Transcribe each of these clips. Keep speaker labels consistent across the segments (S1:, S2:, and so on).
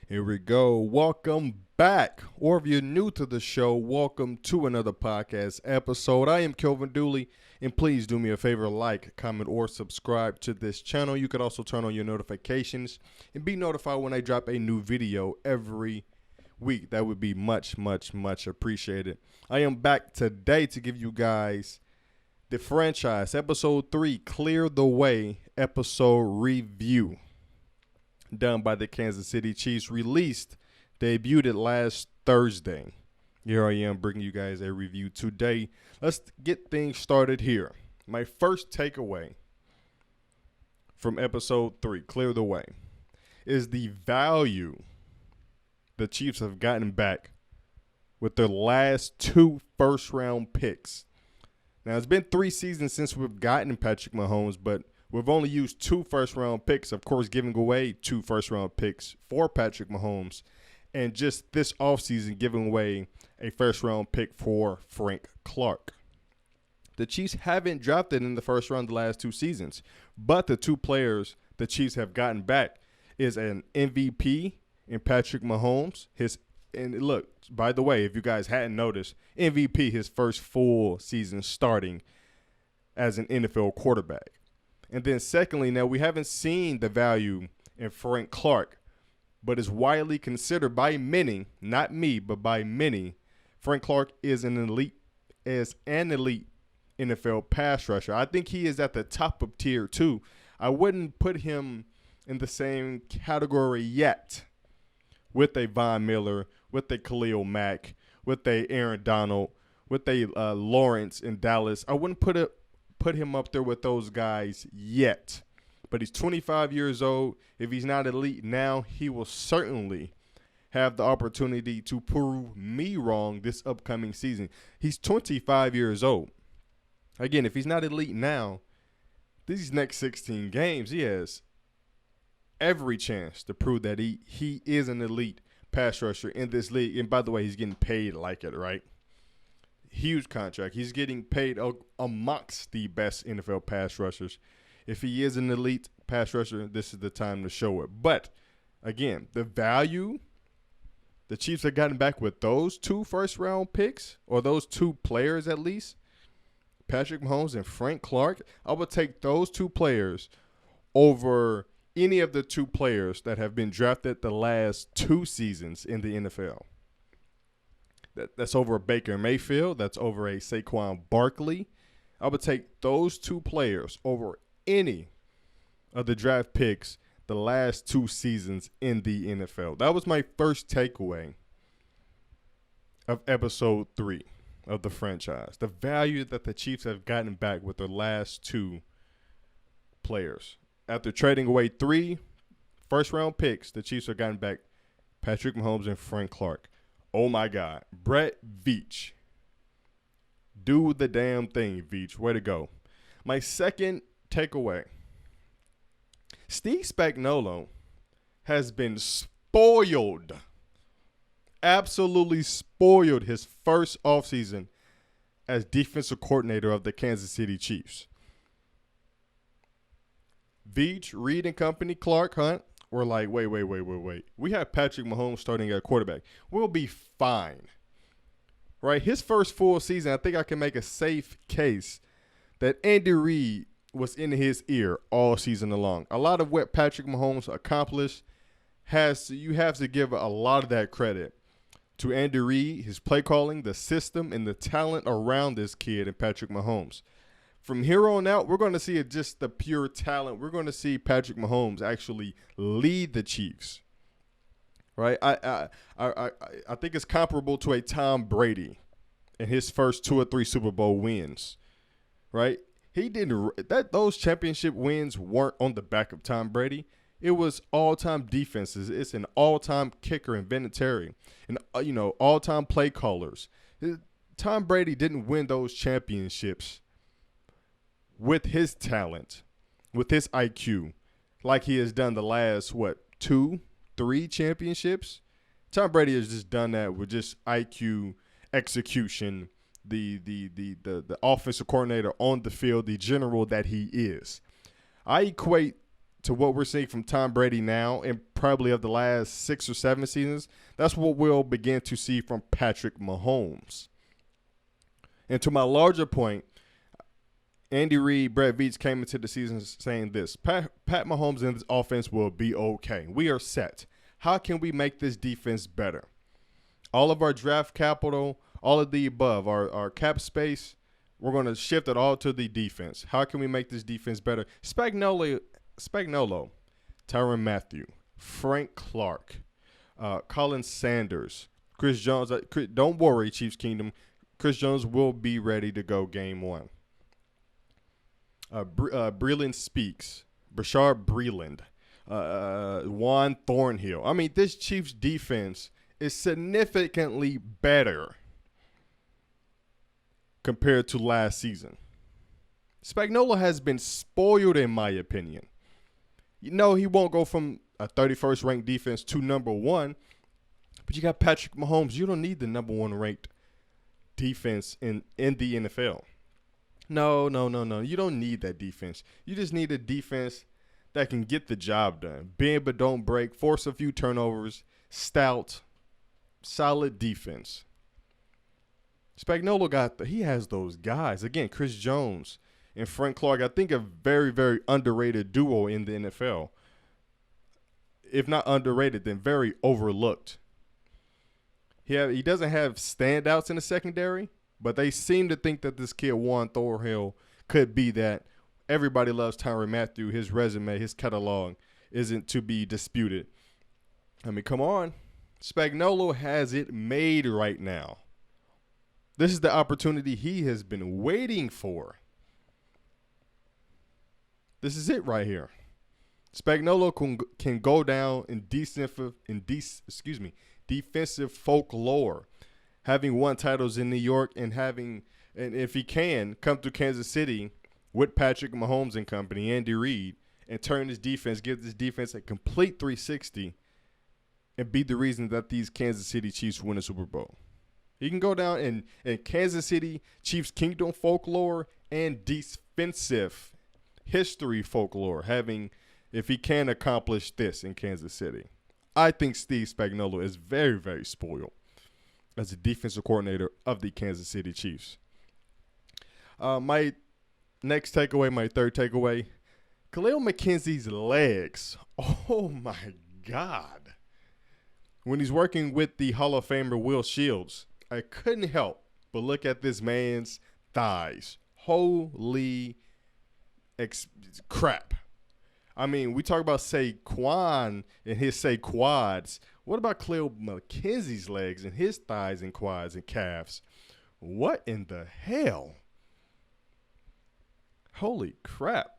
S1: Here we go. Welcome back. Or if you're new to the show, welcome to another podcast episode. I am Kelvin Dooley, and please do me a favor, like, comment, or subscribe to this channel. You could also turn on your notifications and be notified when I drop a new video every week. That would be much appreciated. I am back today to give you guys the franchise, episode 3, Clear the Way, episode review, done by the Kansas City Chiefs, debuted it last Thursday. Here I am bringing you guys a review today. Let's get things started here. My first takeaway from episode 3, Clear the Way, is the value the Chiefs have gotten back with their last 2 first-round picks. Now, it's been 3 seasons since we've gotten Patrick Mahomes, but we've only used 2 first-round picks, of course, giving away 2 first-round picks for Patrick Mahomes, and just this offseason giving away a first-round pick for Frank Clark. The Chiefs haven't drafted in the first round the last 2 seasons, but the 2 players the Chiefs have gotten back is an MVP in Patrick Mahomes. And look, by the way, if you guys hadn't noticed, MVP his first full season starting as an NFL quarterback. And then secondly, now we haven't seen the value in Frank Clark, but is widely considered by many, not me, but by many, Frank Clark is an elite NFL pass rusher. I think he is at the top of tier 2. I wouldn't put him in the same category yet with a Von Miller, with a Khalil Mack, with a Aaron Donald, with a Lawrence in Dallas. I wouldn't put him up there with those guys yet. But he's 25 years old. If he's not elite now, he will certainly have the opportunity to prove me wrong this upcoming season. He's 25 years old. Again, if he's not elite now, these next 16 games, he has every chance to prove that he is an elite pass rusher in this league. And by the way, he's getting paid like it, right? Huge contract. He's getting paid amongst the best NFL pass rushers. If he is an elite pass rusher, this is the time to show it. But again, the value the Chiefs have gotten back with those 2 first-round picks, or those 2 players at least, Patrick Mahomes and Frank Clark, I would take those 2 players over any of the 2 players that have been drafted the last 2 seasons in the NFL. That's over a Baker Mayfield. That's over a Saquon Barkley. I would take those 2 players over any of the draft picks the last 2 seasons in the NFL. That was my first takeaway of episode 3 of the franchise. The value that the Chiefs have gotten back with their last 2 players. After trading away 3 first-round picks, the Chiefs have gotten back Patrick Mahomes and Frank Clark. Oh, my God. Brett Veach. Do the damn thing, Veach. Way to go. My second takeaway. Steve Spagnuolo has been spoiled. Absolutely spoiled his first offseason as defensive coordinator of the Kansas City Chiefs. Veach, Reed and company, Clark Hunt were like, wait. We have Patrick Mahomes starting at quarterback. We'll be fine. Right? His first full season, I think I can make a safe case that Andy Reid was in his ear all season long. A lot of what Patrick Mahomes accomplished you have to give a lot of that credit to Andy Reid, his play calling, the system, and the talent around this kid and Patrick Mahomes. From here on out, we're going to see just the pure talent. We're going to see Patrick Mahomes actually lead the Chiefs. Right? I think it's comparable to a Tom Brady in his first 2 or 3 Super Bowl wins. Right? Those championship wins weren't on the back of Tom Brady. It was all-time defenses. It's an all-time kicker in Vinatieri, and all-time play callers. Tom Brady didn't win those championships with his talent, with his IQ, like he has done the last 2, 3 championships. Tom Brady has just done that with just IQ, execution, the offensive coordinator on the field, the general that he is. I equate to what we're seeing from Tom Brady now and probably of the last 6 or 7 seasons, that's what we'll begin to see from Patrick Mahomes. And to my larger point, Andy Reid, Brett Veach came into the season saying this: Pat Mahomes and this offense will be okay. We are set. How can we make this defense better? All of our draft capital, all of the above, our cap space, we're going to shift it all to the defense. How can we make this defense better? Spagnuolo, Tyrann Mathieu, Frank Clark, Colin Sanders, Chris Jones. Don't worry, Chiefs Kingdom. Chris Jones will be ready to go game 1. Breeland Speaks, Brashard Breeland, Juan Thornhill. I mean, this Chiefs defense is significantly better compared to last season. Spagnuolo has been spoiled, in my opinion. You know, he won't go from a 31st ranked defense to number 1, but you got Patrick Mahomes. You don't need the number 1 ranked defense in the NFL. No. You don't need that defense. You just need a defense that can get the job done. Bend but don't break, force a few turnovers, stout, solid defense. Spagnuolo he has those guys. Again, Chris Jones and Frank Clark, I think a very, very underrated duo in the NFL. If not underrated, then very overlooked. He doesn't have standouts in the secondary, but they seem to think that this kid, Juan Thornhill, could be that. Everybody loves Tyrann Mathieu. His resume, his catalog isn't to be disputed. I mean, come on. Spagnuolo has it made right now. This is the opportunity he has been waiting for. This is it right here. Spagnuolo can go down in defensive folklore, having won titles in New York and if he can, come to Kansas City with Patrick Mahomes and company, Andy Reid, and turn his defense, give this defense a complete 360 and be the reason that these Kansas City Chiefs win a Super Bowl. He can go down in Kansas City Chiefs Kingdom folklore and defensive history folklore, if he can accomplish this in Kansas City. I think Steve Spagnuolo is very, very spoiled as the defensive coordinator of the Kansas City Chiefs. My next takeaway, my third takeaway, Khalil McKenzie's legs. Oh, my God. When he's working with the Hall of Famer Will Shields, I couldn't help but look at this man's thighs. Holy crap. I mean, we talk about Saquon and his quads. What about Khalil McKenzie's legs and his thighs and quads and calves? What in the hell? Holy crap.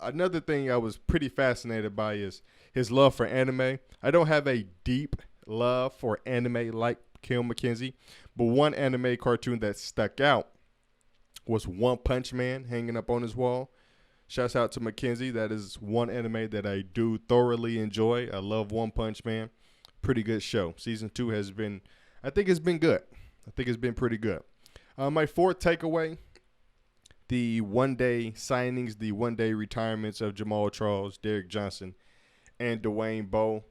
S1: Another thing I was pretty fascinated by is his love for anime. I don't have a deep love for anime like Khalil McKenzie, but one anime cartoon that stuck out was One Punch Man hanging up on his wall. Shouts out to McKenzie. That is one anime that I do thoroughly enjoy. I love One Punch Man. Pretty good show. Season 2 has been, I think it's been good. I think it's been pretty good. My fourth takeaway, the one-day signings, the one-day retirements of Jamal Charles, Derrick Johnson, and Dwayne Bowe.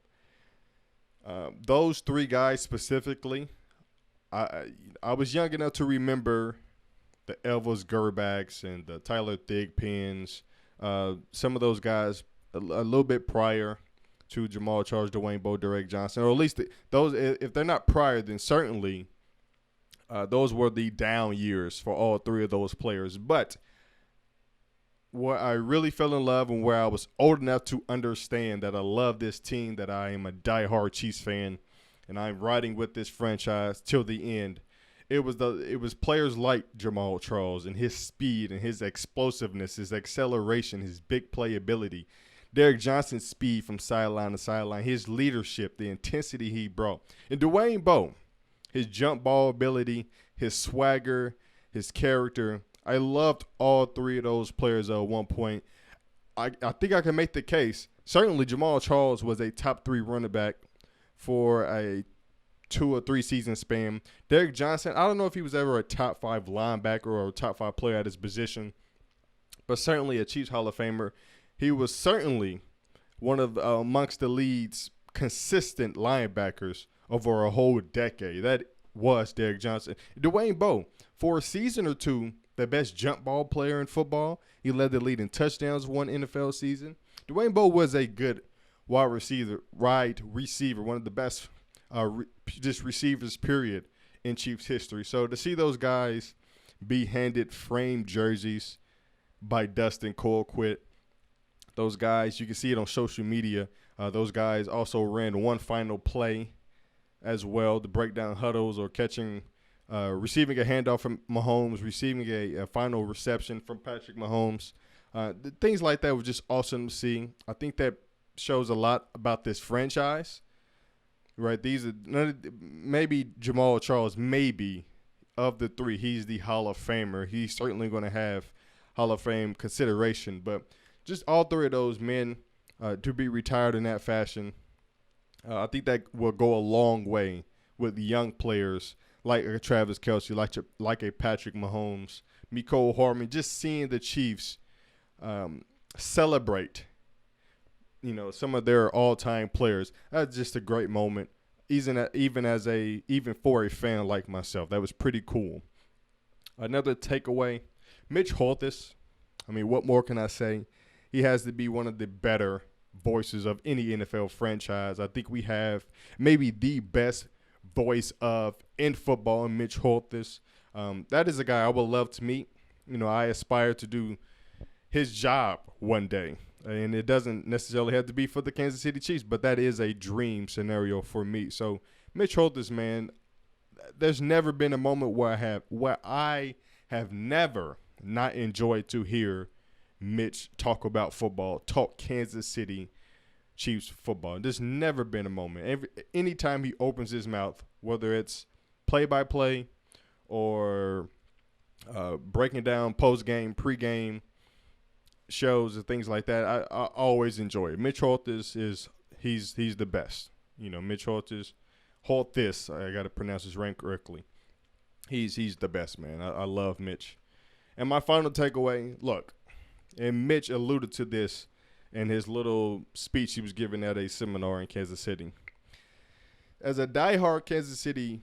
S1: Those three guys specifically, I was young enough to remember the Elvis Gerbacks and the Tyler Thigpens, some of those guys a little bit prior to Jamal Charles, Dwayne Bowe, Derrick Johnson, or at least those, if they're not prior, then certainly those were the down years for all three of those players. But where I really fell in love and where I was old enough to understand that I love this team, that I am a diehard Chiefs fan, and I'm riding with this franchise till the end. It was players like Jamal Charles and his speed and his explosiveness, his acceleration, his big play ability. Derrick Johnson's speed from sideline to sideline, his leadership, the intensity he brought. And Dwayne Bowe, his jump ball ability, his swagger, his character. I loved all three of those players at one point. I think I can make the case. Certainly Jamal Charles was a top 3 running back for a 2 or 3 season span. Derrick Johnson, I don't know if he was ever a top 5 linebacker or a top 5 player at his position, but certainly a Chiefs Hall of Famer. He was certainly one of amongst the league's consistent linebackers over a whole decade. That was Derrick Johnson. Dwayne Bowe, for a season or two, the best jump ball player in football. He led the league in touchdowns one NFL season. Dwayne Bowe was a good wide receiver, one of the best just receivers, period, in Chiefs history. So to see those guys be handed framed jerseys by Dustin Colquitt, those guys, you can see it on social media. Those guys also ran one final play as well, the breakdown huddles or receiving a handoff from Mahomes, receiving a final reception from Patrick Mahomes. Things like that was just awesome to see. I think that shows a lot about this franchise, right? These are maybe Jamaal Charles, maybe of the three, he's the Hall of Famer. He's certainly going to have Hall of Fame consideration, but just all three of those men to be retired in that fashion, I think that will go a long way with the young players like a Travis Kelce, like a Patrick Mahomes, Mecole Hardman, just seeing the Chiefs celebrate, some of their all-time players. That's just a great moment, even for a fan like myself. That was pretty cool. Another takeaway, Mitch Holthus. I mean, what more can I say? He has to be one of the better voices of any NFL franchise. I think we have maybe the best voice in football in Mitch Holthus. That is a guy I would love to meet. I aspire to do his job one day. And it doesn't necessarily have to be for the Kansas City Chiefs, but that is a dream scenario for me. So Mitch Holthus, man, there's never been a moment where I have never not enjoyed to hear Mitch talk about football, talk Kansas City Chiefs football. There's never been a moment. Anytime he opens his mouth, whether it's play-by-play or breaking down post-game, pre-game shows and things like that, I always enjoy it. Mitch Holthus he's the best. Mitch Holthus, I got to pronounce his name correctly. He's the best, man. I love Mitch. And my final takeaway, look, and Mitch alluded to this in his little speech he was giving at a seminar in Kansas City. As a diehard Kansas City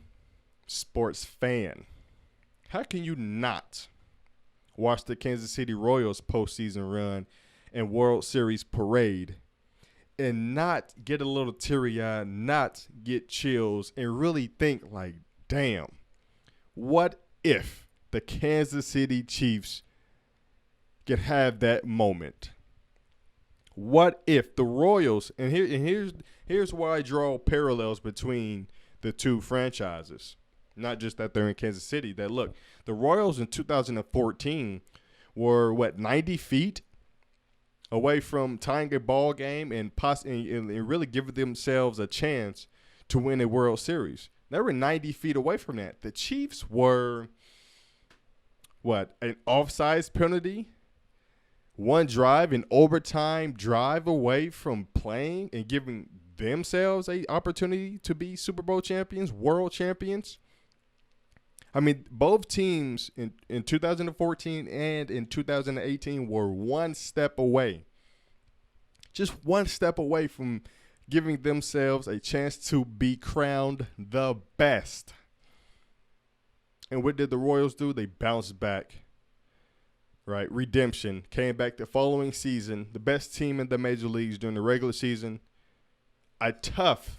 S1: sports fan, how can you not watch the Kansas City Royals postseason run and World Series parade and not get a little teary-eyed, not get chills, and really think like, damn, what if the Kansas City Chiefs could have that moment? What if the Royals, and here's why I draw parallels between the two franchises, not just that they're in Kansas City, that look, the Royals in 2014 were 90 feet away from tying a ball game and really giving themselves a chance to win a World Series. They were 90 feet away from that. The Chiefs were an offsides penalty, one drive, an overtime drive away from playing and giving themselves an opportunity to be Super Bowl champions, world champions. I mean, both teams in 2014 and in 2018 were one step away, just one step away from giving themselves a chance to be crowned the best. And what did the Royals do? They bounced back, right? Redemption. Came back the following season, the best team in the major leagues during the regular season. A tough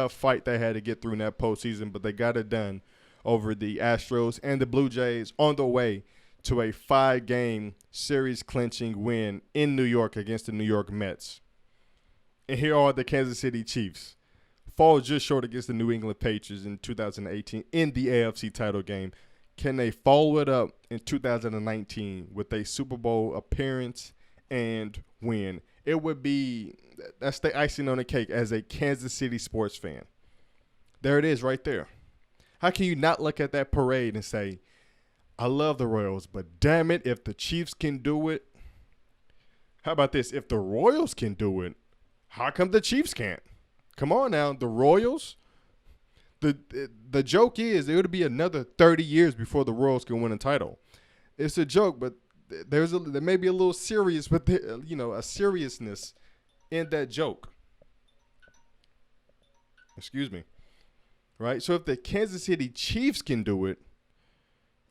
S1: fight they had to get through in that postseason, but they got it done over the Astros and the Blue Jays on the way to a 5-game series-clinching win in New York against the New York Mets. And here are the Kansas City Chiefs. Fall just short against the New England Patriots in 2018 in the AFC title game. Can they follow it up in 2019 with a Super Bowl appearance and win? That's the icing on the cake as a Kansas City sports fan. There it is right there. How can you not look at that parade and say, I love the Royals, but damn it, if the Chiefs can do it, how about this? If the Royals can do it, how come the Chiefs can't? Come on now, the Royals. The joke is it would be another 30 years before the Royals can win a title. It's a joke, but there may be a little serious, but a seriousness end that joke. Excuse me. Right? So if the Kansas City Chiefs can do it,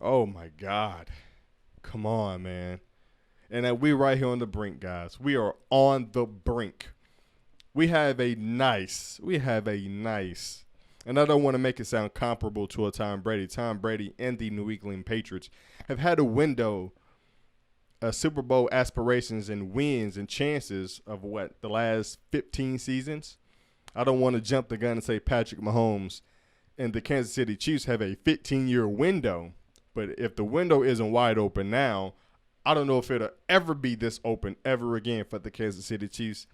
S1: oh my God. Come on, man. And we're right here on the brink, guys. We are on the brink. We have a nice, and I don't want to make it sound comparable to a Tom Brady. Tom Brady and the New England Patriots have had a window, Super Bowl aspirations and wins and chances of the last 15 seasons. I don't want to jump the gun and say Patrick Mahomes and the Kansas City Chiefs have a 15-year window. But if the window isn't wide open now, I don't know if it'll ever be this open ever again for the Kansas City Chiefs.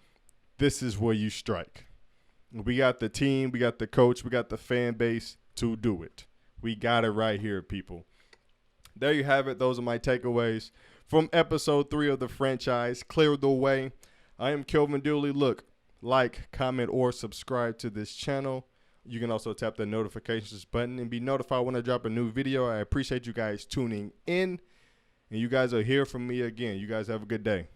S1: This is where you strike. We got the team, we got the coach, we got the fan base to do it. We got it right here, people. There you have it. Those are my takeaways from episode 3 of the franchise. Clear the way. I am Kelvin Dooley. Look, like, comment, or subscribe to this channel. You can also tap the notifications button and be notified when I drop a new video. I appreciate you guys tuning in. And you guys will hear from me again. You guys have a good day.